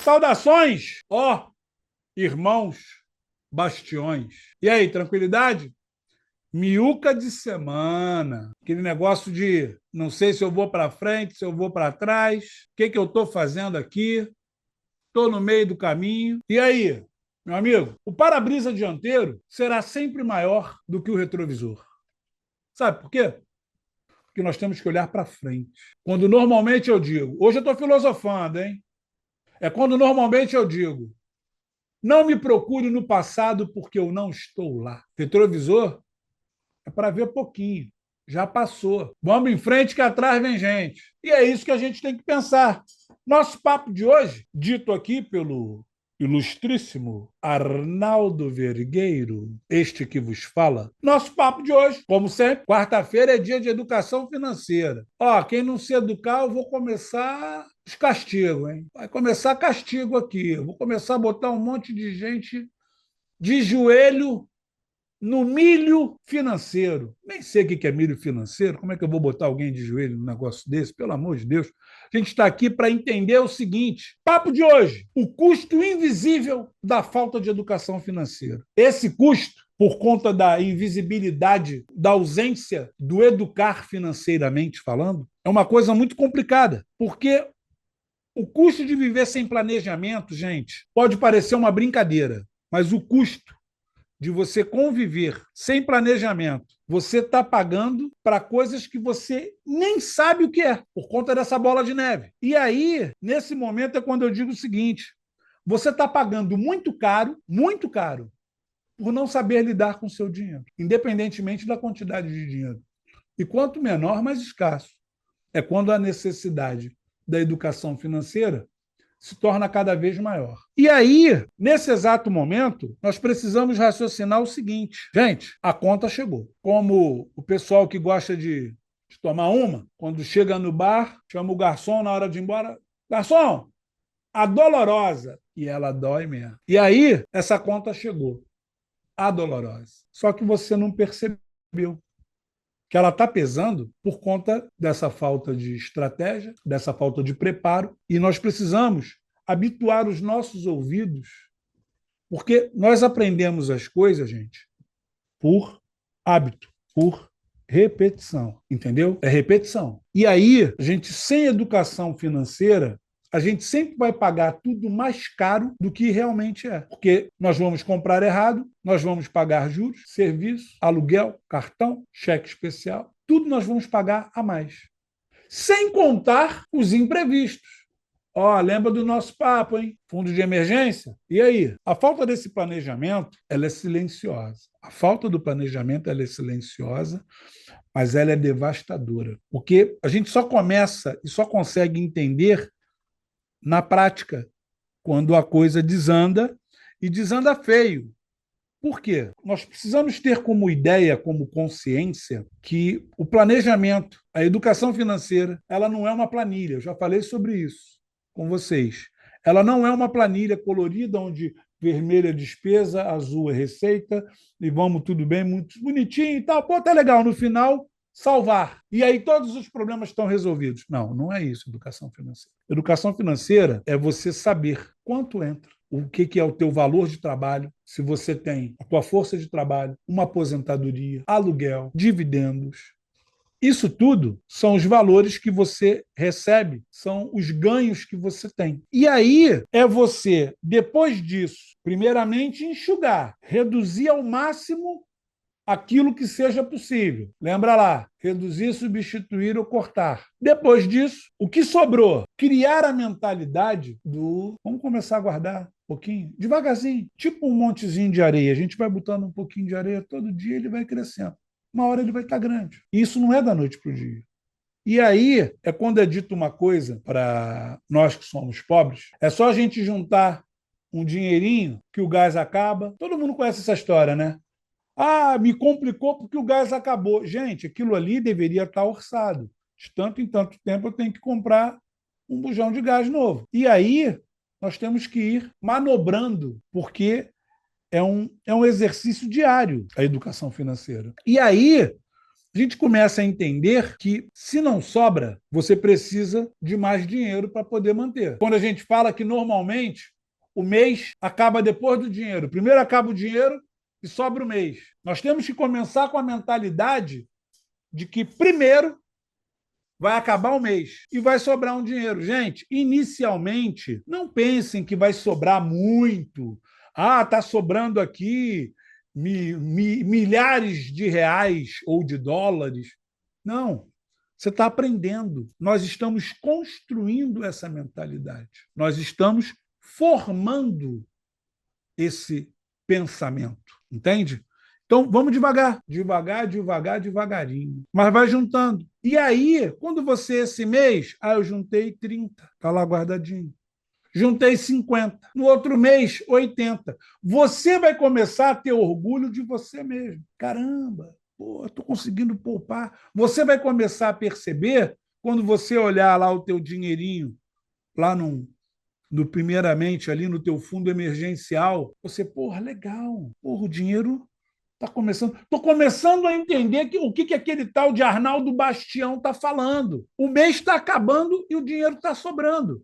Saudações, ó irmãos bastiões. E aí, tranquilidade? Miuca de semana, aquele negócio de não sei se eu vou para frente, se eu vou para trás, o que eu estou fazendo aqui, estou no meio do caminho. E aí, meu amigo, o para-brisa dianteiro será sempre maior do que o retrovisor. Sabe por quê? Porque nós temos que olhar para frente. Quando normalmente eu digo, hoje eu estou filosofando, hein? É quando normalmente eu digo, não me procure no passado porque eu não estou lá. Retrovisor é para ver pouquinho. Já passou. Vamos em frente que atrás vem gente. E é isso que a gente tem que pensar. Nosso papo de hoje, dito aqui pelo ilustríssimo Arnaldo Vergueiro, este que vos fala. Nosso papo de hoje, como sempre, quarta-feira é dia de educação financeira. Ó, quem não se educar, eu vou começar os castigos, hein? Vai começar castigo aqui. Eu vou começar a botar um monte de gente de joelho no milho financeiro. Nem sei o que é milho financeiro, como é que eu vou botar alguém de joelho num negócio desse? Pelo amor de Deus. A gente está aqui para entender o seguinte: papo de hoje, o custo invisível da falta de educação financeira. Esse custo, por conta da invisibilidade, da ausência do educar financeiramente falando, é uma coisa muito complicada, porque o custo de viver sem planejamento, gente, pode parecer uma brincadeira, mas o custo de você conviver sem planejamento, você está pagando para coisas que você nem sabe o que é, por conta dessa bola de neve. E aí, nesse momento, é quando eu digo o seguinte: você está pagando muito caro, por não saber lidar com o seu dinheiro, independentemente da quantidade de dinheiro. E quanto menor, mais escasso. É quando a necessidade da educação financeira se torna cada vez maior. E aí, nesse exato momento, nós precisamos raciocinar o seguinte: gente, a conta chegou. Como o pessoal que gosta de tomar uma, quando chega no bar, chama o garçom na hora de ir embora: garçom, a dolorosa. E ela dói mesmo. E aí, essa conta chegou, a dolorosa. Só que você não percebeu que ela está pesando por conta dessa falta de estratégia, dessa falta de preparo, e nós precisamos habituar os nossos ouvidos, porque nós aprendemos as coisas, gente, por hábito, por repetição, entendeu? É repetição. E aí, a gente, sem educação financeira, a gente sempre vai pagar tudo mais caro do que realmente é. Porque nós vamos comprar errado, nós vamos pagar juros, serviço, aluguel, cartão, cheque especial, tudo nós vamos pagar a mais. Sem contar os imprevistos. Ó, lembra do nosso papo, hein? Fundo de emergência? E aí? A falta desse planejamento, ela é silenciosa. A falta do planejamento, ela é silenciosa, mas ela é devastadora. Porque a gente só começa e só consegue entender na prática, quando a coisa desanda, e desanda feio. Por quê? Nós precisamos ter como ideia, como consciência, que o planejamento, a educação financeira, ela não é uma planilha. Eu já falei sobre isso com vocês. Ela não é uma planilha colorida onde vermelho é despesa, azul é receita, e vamos tudo bem, muito bonitinho e tal. Pô, tá legal. No final, salvar. E aí todos os problemas estão resolvidos. Não, não é isso, educação financeira. Educação financeira é você saber quanto entra, o que é o teu valor de trabalho, se você tem a tua força de trabalho, uma aposentadoria, aluguel, dividendos. Isso tudo são os valores que você recebe, são os ganhos que você tem. E aí é você, depois disso, primeiramente enxugar, reduzir ao máximo aquilo que seja possível. Lembra lá, reduzir, substituir ou cortar. Depois disso, o que sobrou? Criar a mentalidade do vamos começar a guardar um pouquinho, devagarzinho, tipo um montezinho de areia. A gente vai botando um pouquinho de areia todo dia, ele vai crescendo. Uma hora ele vai estar grande. E isso não é da noite para o dia. E aí é quando é dito uma coisa para nós que somos pobres, é só a gente juntar um dinheirinho que o gás acaba. Todo mundo conhece essa história, né? Ah, me complicou porque o gás acabou. Gente, aquilo ali deveria estar orçado. De tanto em tanto tempo eu tenho que comprar um bujão de gás novo. E aí nós temos que ir manobrando, porque é um exercício diário a educação financeira. E aí a gente começa a entender que, se não sobra, você precisa de mais dinheiro para poder manter. Quando a gente fala que, normalmente, o mês acaba depois do dinheiro. Primeiro acaba o dinheiro e sobra o mês. Nós temos que começar com a mentalidade de que, primeiro, vai acabar o mês e vai sobrar um dinheiro. Gente, inicialmente, não pensem que vai sobrar muito. Ah, está sobrando aqui milhares de reais ou de dólares. Não, você está aprendendo. Nós estamos construindo essa mentalidade. Nós estamos formando esse pensamento. Entende? Então, vamos devagar, devagar, devagar, devagarinho. Mas vai juntando. E aí, quando você, esse mês, eu juntei 30, está lá guardadinho. Juntei 50. No outro mês, 80. Você vai começar a ter orgulho de você mesmo. Caramba, estou conseguindo poupar. Você vai começar a perceber, quando você olhar lá o teu dinheirinho, lá no primeiramente ali no teu fundo emergencial, você, legal, o dinheiro está começando. Estou começando a entender o que aquele tal de Arnaldo Bastião está falando. O mês está acabando e o dinheiro está sobrando.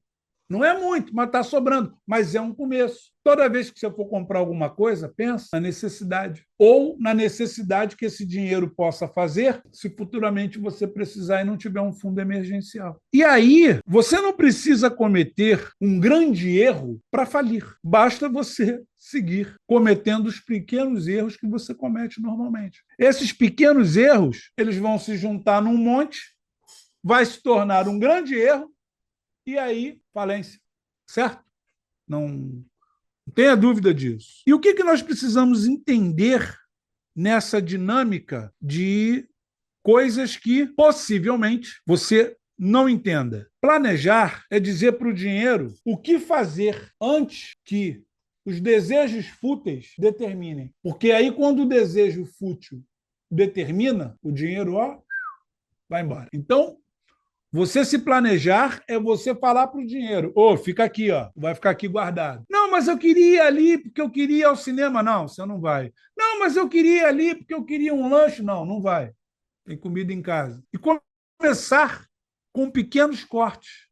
Não é muito, mas está sobrando. Mas é um começo. Toda vez que você for comprar alguma coisa, pensa na necessidade. Ou na necessidade que esse dinheiro possa fazer se futuramente você precisar e não tiver um fundo emergencial. E aí, você não precisa cometer um grande erro para falir. Basta você seguir cometendo os pequenos erros que você comete normalmente. Esses pequenos erros, eles vão se juntar num monte, vai se tornar um grande erro, e aí, falência. Certo? Não tenha dúvida disso. E o que nós precisamos entender nessa dinâmica de coisas que possivelmente você não entenda? Planejar é dizer para o dinheiro o que fazer antes que os desejos fúteis determinem. Porque aí, quando o desejo fútil determina, o dinheiro vai embora. Então, você se planejar é você falar para o dinheiro, fica aqui, vai ficar aqui guardado. Não, mas eu queria ir ali porque eu queria ir ao cinema. Não, você não vai. Não, mas eu queria ir ali porque eu queria um lanche. Não, não vai. Tem comida em casa. E começar com pequenos cortes.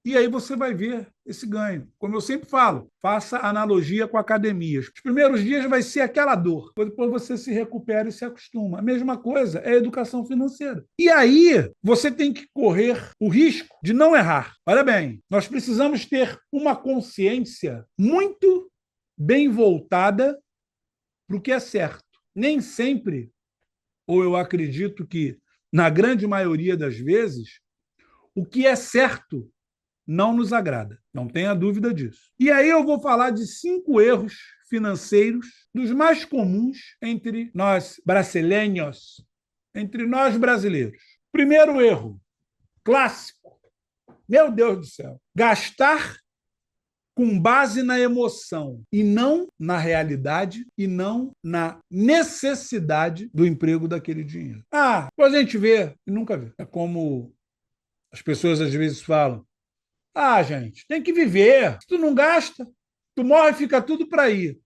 E aí você vai ver esse ganho. Como eu sempre falo, faça analogia com a academia. Os primeiros dias vai ser aquela dor, depois você se recupera e se acostuma. A mesma coisa é a educação financeira. E aí você tem que correr o risco de não errar. Olha bem, nós precisamos ter uma consciência muito bem voltada para o que é certo. Nem sempre, ou eu acredito que na grande maioria das vezes, o que é certo não nos agrada. Não tenha dúvida disso. E aí eu vou falar de 5 erros financeiros, dos mais comuns entre nós brasileiros, entre nós brasileiros. Primeiro erro, clássico. Meu Deus do céu. Gastar com base na emoção e não na realidade e não na necessidade do emprego daquele dinheiro. Depois a gente vê e nunca vê. É como as pessoas às vezes falam: gente, tem que viver. Se tu não gasta, tu morre e fica tudo para ir.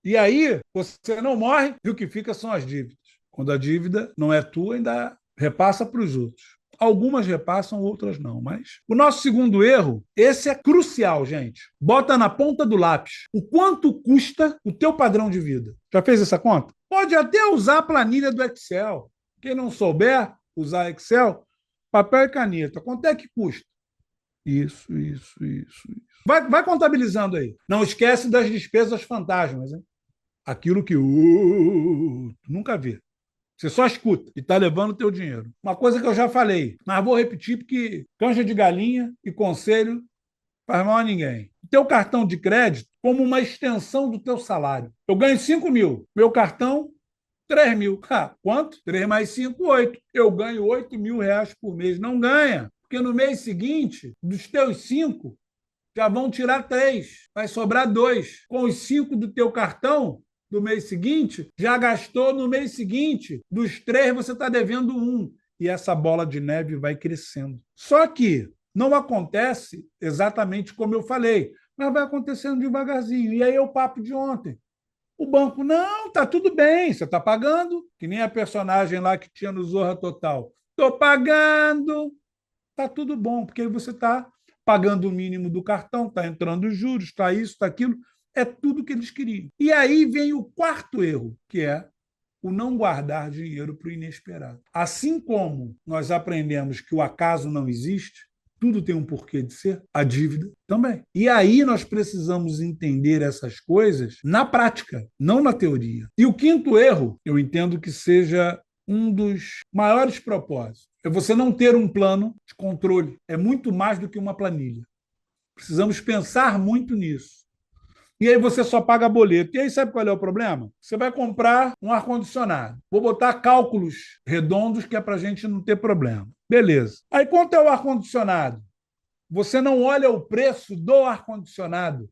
E aí, você não morre e o que fica são as dívidas. Quando a dívida não é tua, ainda repassa para os outros. Algumas repassam, outras não. Mas o nosso segundo erro, esse é crucial, gente. Bota na ponta do lápis o quanto custa o teu padrão de vida. Já fez essa conta? Pode até usar a planilha do Excel. Quem não souber usar Excel, papel e caneta. Quanto é que custa? Isso. Vai contabilizando aí. Não esquece das despesas fantasmas, hein? Aquilo que tu nunca vê. Você só escuta e está levando o teu dinheiro. Uma coisa que eu já falei, mas vou repetir porque canja de galinha e conselho faz mal a ninguém. O teu cartão de crédito como uma extensão do teu salário. Eu ganho 5 mil. Meu cartão, 3 mil. Quanto? 3 mais 5, 8. Eu ganho 8 mil reais por mês. Não ganha. Porque no mês seguinte, dos teus 5, já vão tirar 3. Vai sobrar 2. Com os 5 do teu cartão, do mês seguinte, já gastou no mês seguinte. Dos 3, você está devendo 1. E essa bola de neve vai crescendo. Só que não acontece exatamente como eu falei, mas vai acontecendo devagarzinho. E aí é o papo de ontem. O banco, não, tá tudo bem, você está pagando, que nem a personagem lá que tinha no Zorra Total. Estou pagando, tá tudo bom, porque aí você está pagando o mínimo do cartão, está entrando os juros, está isso, está aquilo. É tudo que eles queriam. E aí vem o quarto erro, que é o não guardar dinheiro para o inesperado. Assim como nós aprendemos que o acaso não existe, tudo tem um porquê de ser, a dívida também. E aí nós precisamos entender essas coisas na prática, não na teoria. E o quinto erro, eu entendo que seja um dos maiores propósitos, é você não ter um plano de controle. É muito mais do que uma planilha. Precisamos pensar muito nisso. E aí você só paga boleto. E aí sabe qual é o problema? Você vai comprar um ar-condicionado. Vou botar cálculos redondos que é para a gente não ter problema. Beleza. Aí quanto é o ar-condicionado? Você não olha o preço do ar-condicionado.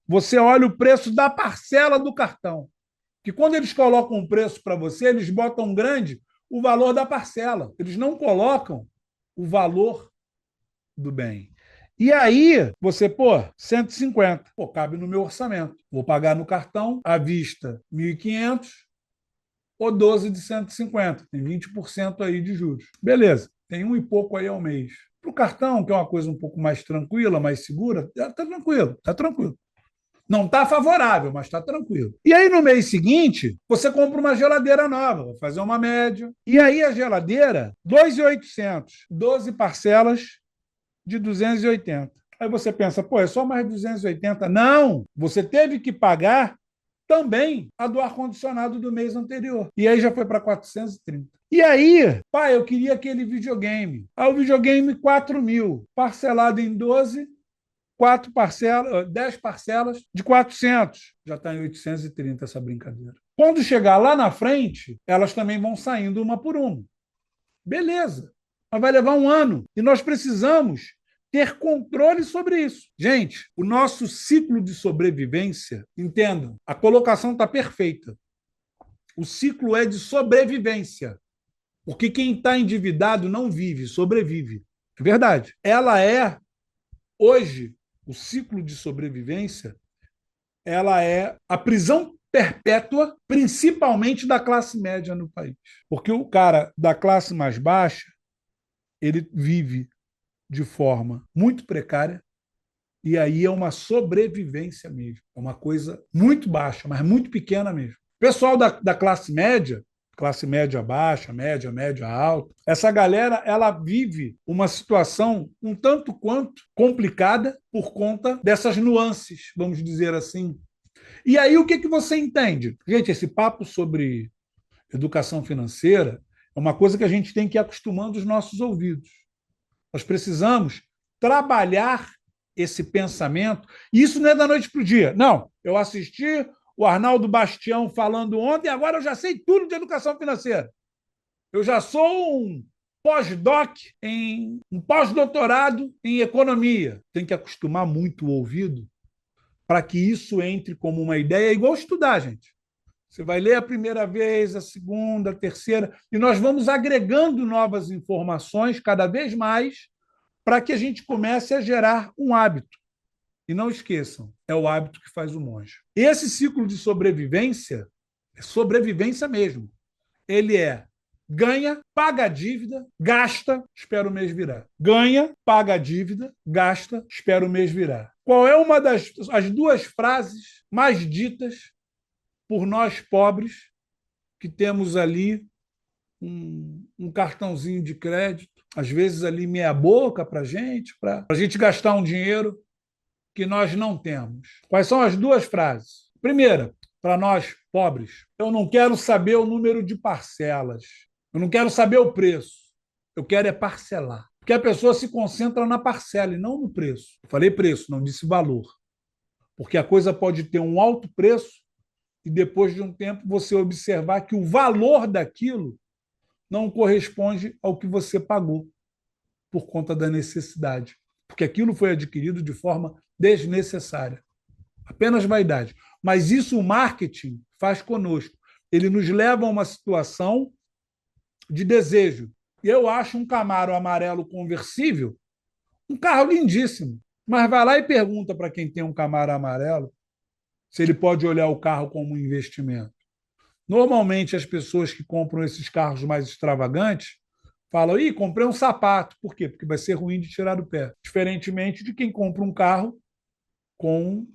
Você olha o preço da parcela do cartão. Que quando eles colocam um preço para você, eles botam grande o valor da parcela. Eles não colocam o valor do bem. E aí, você, 150. Cabe no meu orçamento. Vou pagar no cartão, à vista, 1.500 ou 12 de 150. Tem 20% aí de juros. Beleza, tem um e pouco aí ao mês. Para o cartão, que é uma coisa um pouco mais tranquila, mais segura, está tranquilo, está tranquilo. Não está favorável, mas está tranquilo. E aí, no mês seguinte, você compra uma geladeira nova, vai fazer uma média. E aí, a geladeira, 2.800, 12 parcelas de 280. Aí você pensa, é só mais 280. Não! Você teve que pagar também a do ar-condicionado do mês anterior. E aí já foi para 430. E aí, pai, eu queria aquele videogame. Aí o videogame, 4.000, parcelado em 12, 4 parcelas, 10 parcelas de 400. Já está em 830 essa brincadeira. Quando chegar lá na frente, elas também vão saindo uma por uma. Beleza. Mas vai levar um ano. E nós precisamos ter controle sobre isso. Gente, o nosso ciclo de sobrevivência, entendam, a colocação está perfeita. O ciclo é de sobrevivência. Porque quem está endividado não vive, sobrevive. É verdade. Ela é, hoje, o ciclo de sobrevivência, ela é a prisão perpétua, principalmente da classe média no país. Porque o cara da classe mais baixa, ele vive de forma muito precária, e aí é uma sobrevivência mesmo. É uma coisa muito baixa, mas muito pequena mesmo. O pessoal da classe média baixa, média, média alta, essa galera ela vive uma situação um tanto quanto complicada por conta dessas nuances, vamos dizer assim. E aí o que você entende? Gente, esse papo sobre educação financeira é uma coisa que a gente tem que ir acostumando os nossos ouvidos. Nós precisamos trabalhar esse pensamento. E isso não é da noite para o dia. Não, eu assisti o Arnaldo Bastião falando ontem e agora eu já sei tudo de educação financeira. Eu já sou um pós-doc, um pós-doutorado em economia. Tem que acostumar muito o ouvido para que isso entre como uma ideia. É igual estudar, gente. Você vai ler a primeira vez, a segunda, a terceira, e nós vamos agregando novas informações cada vez mais para que a gente comece a gerar um hábito. E não esqueçam, é o hábito que faz o monge. Esse ciclo de sobrevivência é sobrevivência mesmo. Ele é ganha, paga a dívida, gasta, espera o mês virar. Ganha, paga a dívida, gasta, espera o mês virar. Qual é uma das as duas frases mais ditas por nós pobres que temos ali um cartãozinho de crédito, às vezes ali meia boca para a gente gastar um dinheiro que nós não temos? Quais são as duas frases? Primeira, para nós pobres, eu não quero saber o número de parcelas, eu não quero saber o preço, eu quero é parcelar. Porque a pessoa se concentra na parcela e não no preço. Eu falei preço, não disse valor. Porque a coisa pode ter um alto preço e depois de um tempo você observar que o valor daquilo não corresponde ao que você pagou por conta da necessidade. Porque aquilo foi adquirido de forma desnecessária. Apenas vaidade. Mas isso o marketing faz conosco. Ele nos leva a uma situação de desejo. Eu acho um Camaro amarelo conversível um carro lindíssimo. Mas vai lá e pergunta para quem tem um Camaro amarelo se ele pode olhar o carro como um investimento. Normalmente, as pessoas que compram esses carros mais extravagantes falam: ih, comprei um sapato. Por quê? Porque vai ser ruim de tirar do pé. Diferentemente de quem compra um carro com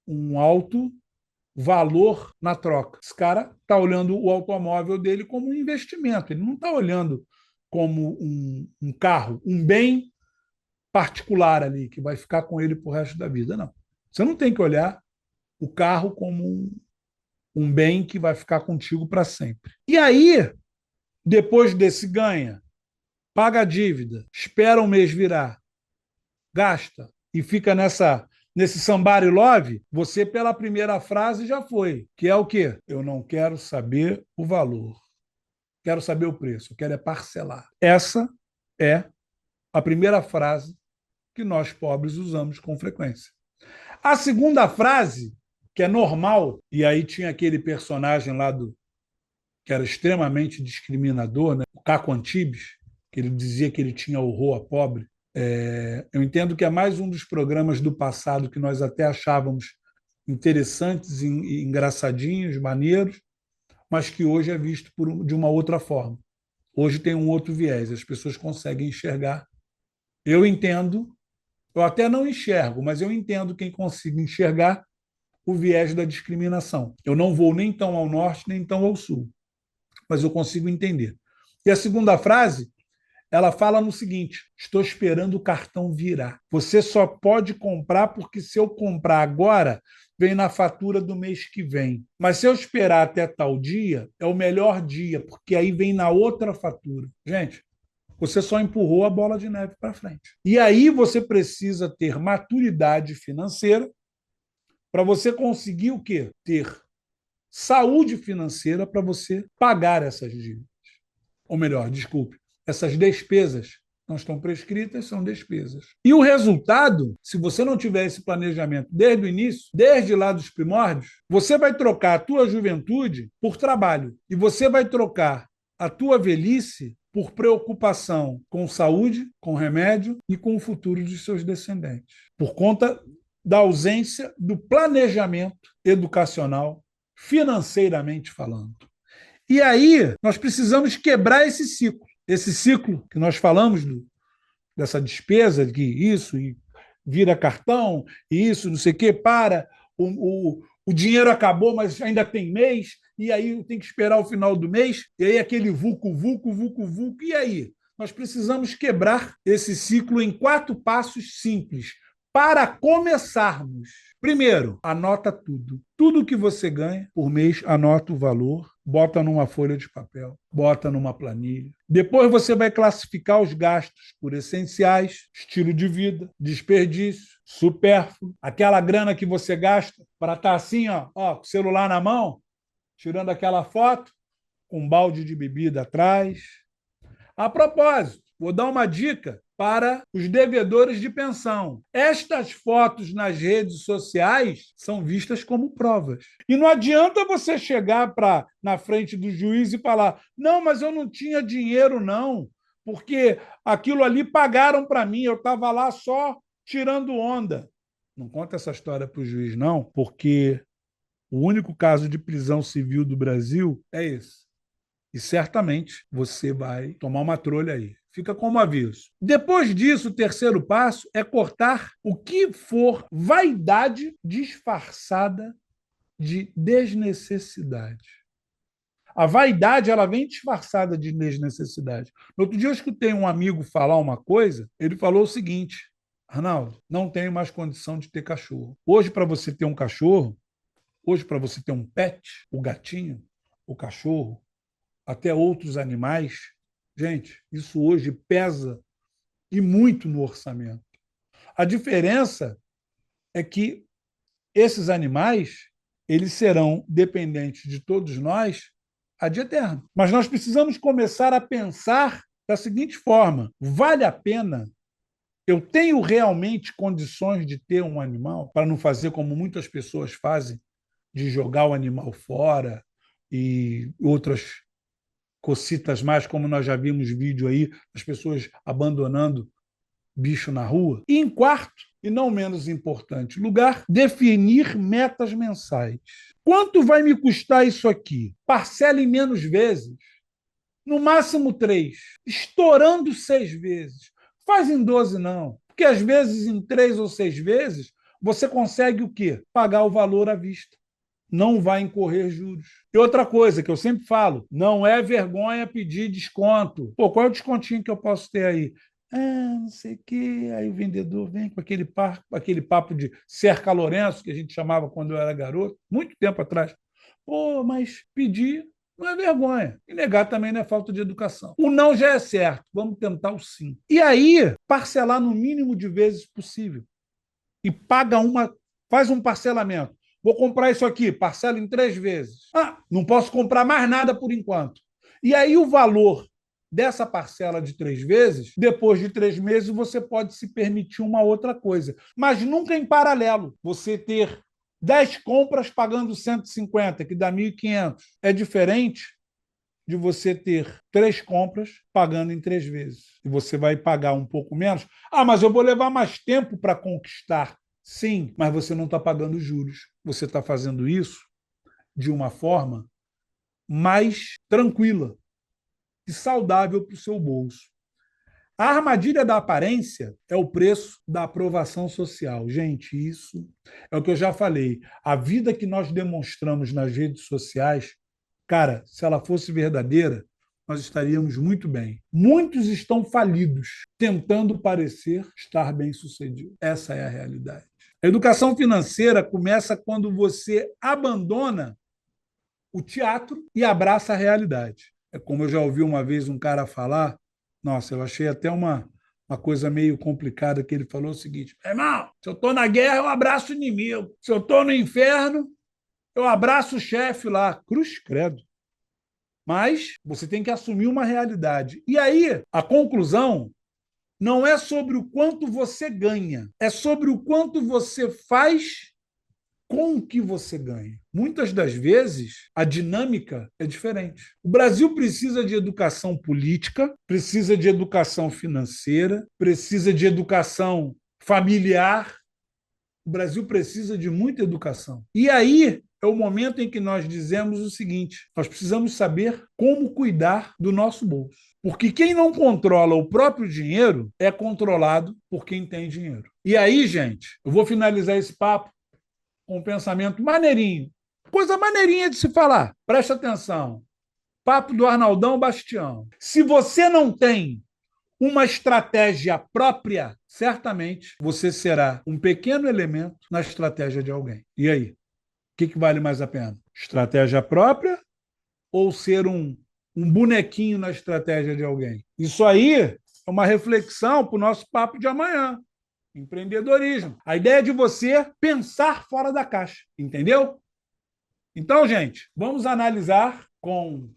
um alto valor na troca. Esse cara está olhando o automóvel dele como um investimento. Ele não está olhando como um carro, um bem particular ali, que vai ficar com ele para o resto da vida. Não. Você não tem que olhar o carro como um bem que vai ficar contigo para sempre. E aí, depois desse ganha, paga a dívida, espera um mês virar, gasta e fica nesse somebody love, você pela primeira frase já foi, que é o quê? Eu não quero saber o valor, quero saber o preço, eu quero é parcelar. Essa é a primeira frase que nós pobres usamos com frequência. A segunda frase, que é normal, e aí tinha aquele personagem lá que era extremamente discriminador, né? O Caco Antibes, que ele dizia que ele tinha horror a pobre. Eu entendo que é mais um dos programas do passado que nós até achávamos interessantes e engraçadinhos, maneiros, mas que hoje é visto de uma outra forma. Hoje tem um outro viés, as pessoas conseguem enxergar. Eu entendo, eu até não enxergo, mas eu entendo quem consiga enxergar o viés da discriminação. Eu não vou nem tão ao norte, nem tão ao sul, mas eu consigo entender. E a segunda frase, ela fala no seguinte: estou esperando o cartão virar. Você só pode comprar porque se eu comprar agora, vem na fatura do mês que vem. Mas se eu esperar até tal dia, é o melhor dia, porque aí vem na outra fatura. Gente, você só empurrou a bola de neve para frente. E aí você precisa ter maturidade financeira para você conseguir o quê? Ter saúde financeira para você pagar essas dívidas. Ou melhor, desculpe, essas despesas não estão prescritas, são despesas. E o resultado, se você não tiver esse planejamento desde o início, desde lá dos primórdios, você vai trocar a tua juventude por trabalho. E você vai trocar a tua velhice por preocupação com saúde, com remédio e com o futuro dos seus descendentes. Por conta da ausência do planejamento educacional, financeiramente falando. E aí, nós precisamos quebrar esse ciclo. Esse ciclo que nós falamos dessa despesa, que isso e vira cartão, e isso, não sei o quê, o dinheiro acabou, mas ainda tem mês, e aí tem que esperar o final do mês, e aí aquele vulco, vulco, vulco, vulco, e aí? Nós precisamos quebrar esse ciclo em 4 passos simples para começarmos. Primeiro, anota tudo. Tudo que você ganha por mês, anota o valor, bota numa folha de papel, bota numa planilha. Depois você vai classificar os gastos por essenciais, estilo de vida, desperdício, supérfluo, aquela grana que você gasta para estar assim, ó, com o celular na mão, tirando aquela foto, com um balde de bebida atrás. A propósito, vou dar uma dica para os devedores de pensão. Estas fotos nas redes sociais são vistas como provas. E não adianta você chegar na frente do juiz e falar: não, mas eu não tinha dinheiro, não, porque aquilo ali pagaram para mim, eu estava lá só tirando onda. Não conta essa história para o juiz, não, porque o único caso de prisão civil do Brasil é esse. E certamente você vai tomar uma trolha aí. Fica como aviso. Depois disso, o terceiro passo é cortar o que for vaidade disfarçada de desnecessidade. A vaidade, ela vem disfarçada de desnecessidade. No outro dia eu escutei um amigo falar uma coisa, ele falou o seguinte: Arnaldo, não tenho mais condição de ter cachorro. Hoje, para você ter um cachorro, hoje, para você ter um pet, o gatinho, o cachorro, até outros animais, gente, isso hoje pesa e muito no orçamento. A diferença é que esses animais, eles serão dependentes de todos nós ad eterno. Mas nós precisamos começar a pensar da seguinte forma: vale a pena? Eu tenho realmente condições de ter um animal para não fazer como muitas pessoas fazem, de jogar o animal fora e outras cocitas mais, como nós já vimos vídeo aí, as pessoas abandonando bicho na rua. E em quarto, e não menos importante lugar, definir metas mensais. Quanto vai me custar isso aqui? Parcela em menos vezes. No máximo 3. Estourando 6 vezes. Faz em 12, não. Porque às vezes em 3 ou 6 vezes você consegue o quê? Pagar o valor à vista. Não vai incorrer juros. E outra coisa que eu sempre falo, não é vergonha pedir desconto. Pô, qual é o descontinho que eu posso ter aí? Ah, não sei o quê. Aí o vendedor vem com aquele papo de cerca Lourenço, que a gente chamava quando eu era garoto, muito tempo atrás. Pô, mas pedir não é vergonha. E negar também não é falta de educação. O não já é certo. Vamos tentar o sim. E aí, parcelar no mínimo de vezes possível. E faz um parcelamento. Vou comprar isso aqui, parcela em 3 vezes. Ah, não posso comprar mais nada por enquanto. E aí o valor dessa parcela de 3 vezes, depois de 3 meses, você pode se permitir uma outra coisa. Mas nunca em paralelo. Você ter 10 compras pagando 150, que dá 1.500. É diferente de você ter 3 compras pagando em 3 vezes. E você vai pagar um pouco menos. Ah, mas eu vou levar mais tempo para conquistar. Sim, mas você não está pagando juros. Você está fazendo isso de uma forma mais tranquila e saudável para o seu bolso. A armadilha da aparência é o preço da aprovação social. Gente, isso é o que eu já falei. A vida que nós demonstramos nas redes sociais, cara, se ela fosse verdadeira, nós estaríamos muito bem. Muitos estão falidos, tentando parecer estar bem-sucedido. Essa é a realidade. A educação financeira começa quando você abandona o teatro e abraça a realidade. É como eu já ouvi uma vez um cara falar, nossa, eu achei até uma coisa meio complicada, que ele falou o seguinte: irmão, se eu estou na guerra, eu abraço o inimigo. Se eu estou no inferno, eu abraço o chefe lá. Cruz credo. Mas você tem que assumir uma realidade. E aí, a conclusão não é sobre o quanto você ganha, é sobre o quanto você faz com o que você ganha. Muitas das vezes, a dinâmica é diferente. O Brasil precisa de educação política, precisa de educação financeira, precisa de educação familiar. O Brasil precisa de muita educação. E aí é o momento em que nós dizemos o seguinte: nós precisamos saber como cuidar do nosso bolso. Porque quem não controla o próprio dinheiro é controlado por quem tem dinheiro. E aí, gente, eu vou finalizar esse papo com um pensamento maneirinho. Coisa maneirinha de se falar. Presta atenção. Papo do Arnaldão Bastião. Se você não tem uma estratégia própria, certamente você será um pequeno elemento na estratégia de alguém. E aí? O que vale mais a pena? Estratégia própria ou ser um bonequinho na estratégia de alguém? Isso aí é uma reflexão para o nosso papo de amanhã. Empreendedorismo. A ideia é de você pensar fora da caixa. Entendeu? Então, gente, vamos analisar com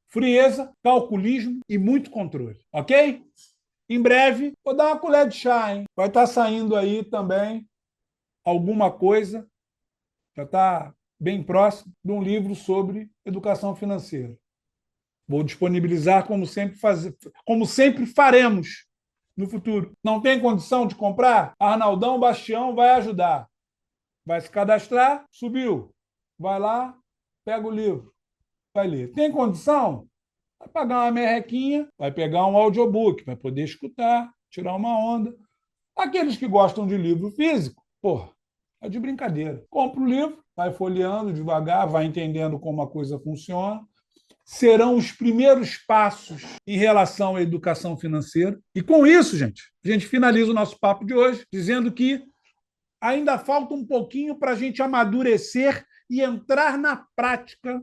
frieza, calculismo e muito controle. Ok? Em breve, vou dar uma colher de chá, hein? Vai estar saindo aí também alguma coisa, já está bem próximo, de um livro sobre educação financeira. Vou disponibilizar como sempre faremos no futuro. Não tem condição de comprar? Arnaldão Bastião vai ajudar. Vai se cadastrar? Subiu. Vai lá, pega o livro, vai ler. Tem condição? Vai pagar uma merrequinha, vai pegar um audiobook, vai poder escutar, tirar uma onda. Aqueles que gostam de livro físico, porra, é de brincadeira. Compra o livro, vai folheando devagar, vai entendendo como a coisa funciona. Serão os primeiros passos em relação à educação financeira. E com isso, gente, a gente finaliza o nosso papo de hoje dizendo que ainda falta um pouquinho para a gente amadurecer e entrar na prática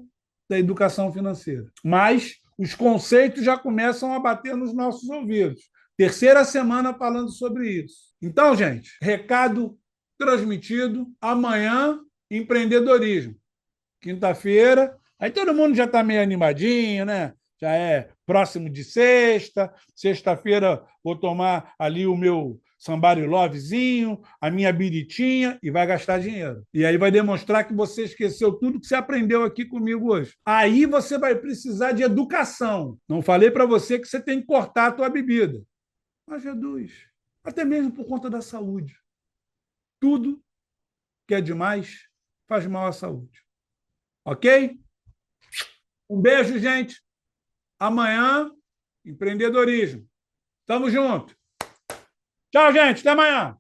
da educação financeira. Mas os conceitos já começam a bater nos nossos ouvidos. Terceira semana falando sobre isso. Então, gente, recado transmitido. Amanhã, empreendedorismo. Quinta-feira, aí todo mundo já está meio animadinho, né? Já é próximo de sexta. Sexta-feira vou tomar ali o meu somebody lovezinho, a minha biritinha e vai gastar dinheiro. E aí vai demonstrar que você esqueceu tudo que você aprendeu aqui comigo hoje. Aí você vai precisar de educação. Não falei para você que você tem que cortar a tua bebida. Mas reduz. até mesmo por conta da saúde. Tudo que é demais faz mal à saúde. Ok? Um beijo, gente. Amanhã, empreendedorismo. Tamo junto. Tchau, gente. Até amanhã.